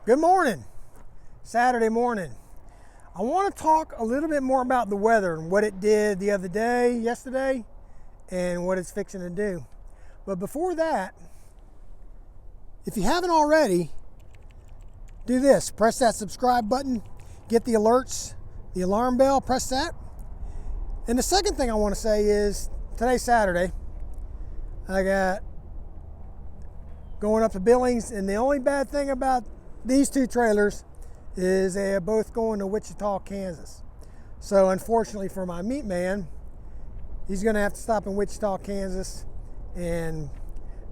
Good morning, Saturday morning. I want to talk a little bit more about the weather and what it did the other day, yesterday, and what it's fixing to do. But before that, if you haven't already, do this. Press that subscribe button, get the alerts, the alarm bell, press that. And the second thing I want to say is, today's Saturday, I got going up to Billings, and the only bad thing about these two trailers is they are both going to Wichita, Kansas. So unfortunately for my meat man, he's going to have to stop in Wichita, Kansas and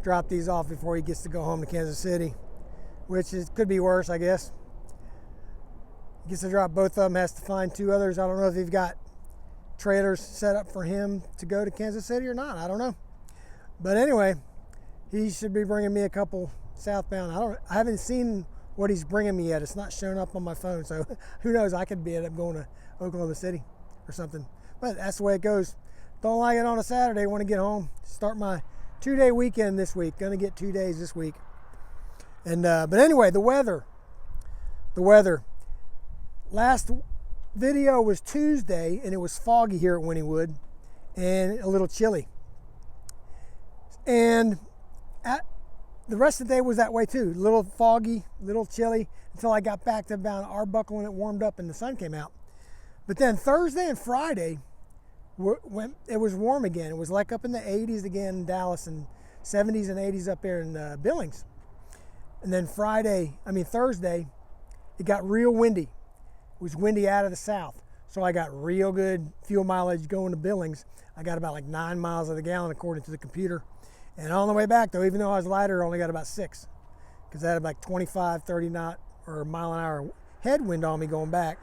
drop these off before he gets to go home to Kansas City, which could be worse, I guess. He gets to drop both of them, has to find two others. I don't know if they've got trailers set up for him to go to Kansas City or not. I don't know. But anyway, he should be bringing me a couple southbound. I haven't seen what he's bringing me yet. It's not showing up on my phone, so who knows, I could end up going to Oklahoma City or something. But that's the way it goes. Don't like it on a Saturday, want to get home, start my 2-day weekend this week. Gonna get 2 days this week. And but anyway, the weather. Last video was Tuesday, and it was foggy here at Wynnewood and a little chilly. And the rest of the day was that way too. A little foggy, a little chilly, until I got back to about Arbuckle and it warmed up and the sun came out. But then Thursday and Friday, when it was warm again. It was like up in the 80s again in Dallas, and 70s and 80s up there in Billings. And then Thursday, it got real windy. It was windy out of the south. So I got real good fuel mileage going to Billings. I got about like 9 miles of the gallon according to the computer. And on the way back, though, even though I was lighter, I only got about 6, because I had like 25, 30 knot or mile an hour headwind on me going back.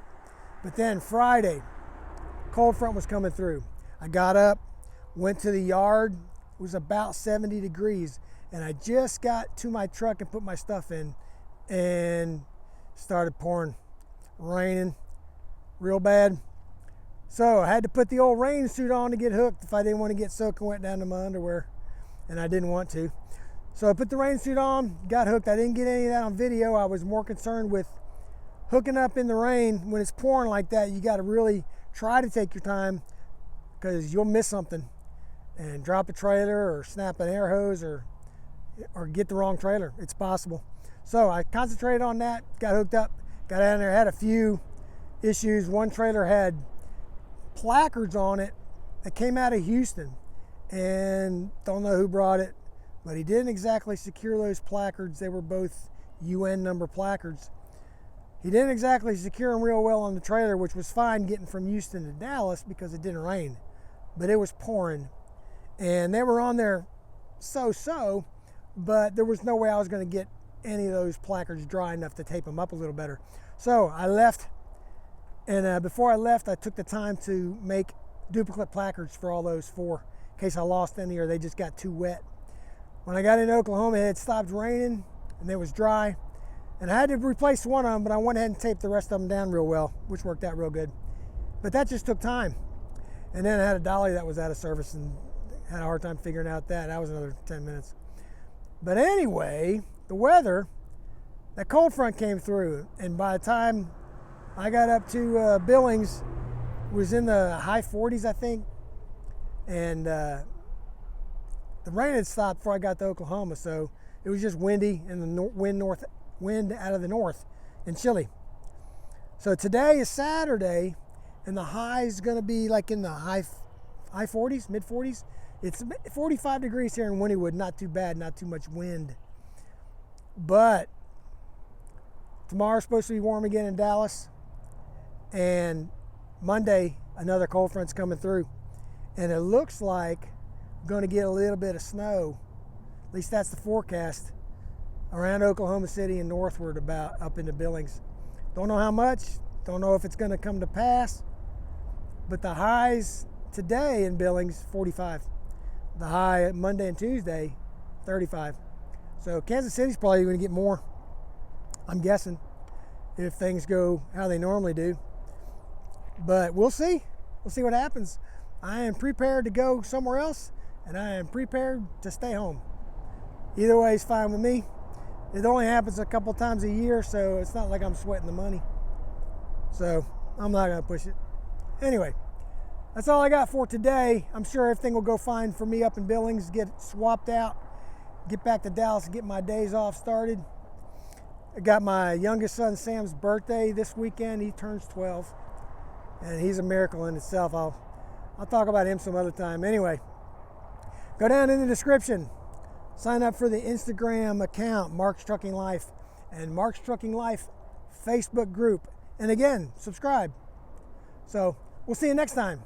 But then Friday, cold front was coming through. I got up, went to the yard. It was about 70 degrees, and I just got to my truck and put my stuff in, and started pouring, raining real bad. So I had to put the old rain suit on to get hooked if I didn't want to get soaking wet down to my underwear. And I didn't want to. So I put the rain suit on, got hooked. I didn't get any of that on video. I was more concerned with hooking up in the rain. When it's pouring like that, you got to really try to take your time, because you'll miss something and drop a trailer or snap an air hose or get the wrong trailer. It's possible. So I concentrated on that, got hooked up, got down there, had a few issues. One trailer had placards on it that came out of Houston, and don't know who brought it, but he didn't exactly secure those placards. They were both UN number placards. He didn't exactly secure them real well on the trailer, which was fine getting from Houston to Dallas because it didn't rain, but it was pouring, and they were on there so, but there was no way I was going to get any of those placards dry enough to tape them up a little better. So I left, and before I left, I took the time to make duplicate placards for all those 4, in case I lost any or they just got too wet. When I got into Oklahoma, it had stopped raining and it was dry, and I had to replace one of them, but I went ahead and taped the rest of them down real well, which worked out real good. But that just took time. And then I had a dolly that was out of service and had a hard time figuring out that. That was another 10 minutes. But anyway, the weather, that cold front came through, and by the time I got up to Billings, it was in the high 40s, I think. And the rain had stopped before I got to Oklahoma, so it was just windy and the wind out of the north and chilly. So today is Saturday, and the high is going to be like in the high 40s, mid 40s. It's 45 degrees here in Wynnewood, not too bad, not too much wind. But tomorrow's supposed to be warm again in Dallas, and Monday another cold front's coming through. And it looks like I'm going to get a little bit of snow. At least that's the forecast around Oklahoma City and northward, about up into Billings. Don't know how much, don't know if it's going to come to pass, but the highs today in Billings, 45. The high Monday and Tuesday, 35. So Kansas City's probably going to get more, I'm guessing, if things go how they normally do. But we'll see. We'll see what happens. I am prepared to go somewhere else, and I am prepared to stay home. Either way is fine with me. It only happens a couple times a year, so it's not like I'm sweating the money. So I'm not going to push it. Anyway, that's all I got for today. I'm sure everything will go fine for me up in Billings, get swapped out, get back to Dallas and get my days off started. I got my youngest son Sam's birthday this weekend. He turns 12, and he's a miracle in itself. I'll talk about him some other time. Anyway, go down in the description. Sign up for the Instagram account, Mark's Trucking Life, and Mark's Trucking Life Facebook group. And again, subscribe. So we'll see you next time.